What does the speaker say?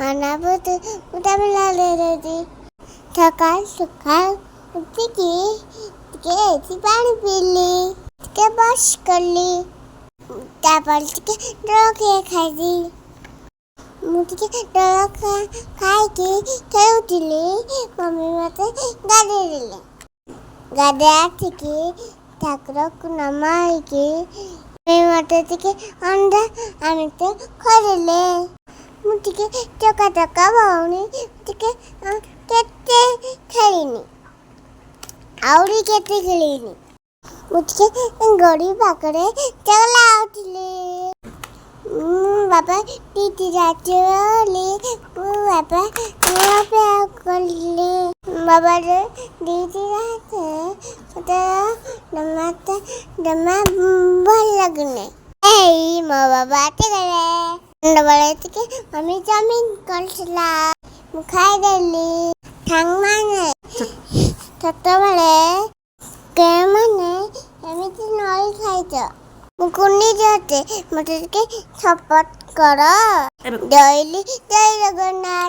하나부터 무담을 सकाल सकाल उठके पानी पी ली ब्रश कर ली डॉगे खाई मुझे खाई के खेलुली मम्मी मत गाड़ी दिले गाड़ी आके ठाकुर को नमाइके मत अंडा आम तो खरीले मुझे चका चका भावनी केते खेलिनी आवड़ी केते खेलिनी मुझे गड़ी पाखरे चला उठले बाबा टीटी जाते बाबा पे करले बाबा टीटी जाते दमा भल लगने मो बाबा আমি চাউমিন করছিলাম খাই দিলি ঠাংমানে ছোটবেলে মানে এমনি নল খাইছ মুকুনি যাতে মোটরকে ছপট কর ডইলি জয় জগন্নাথ।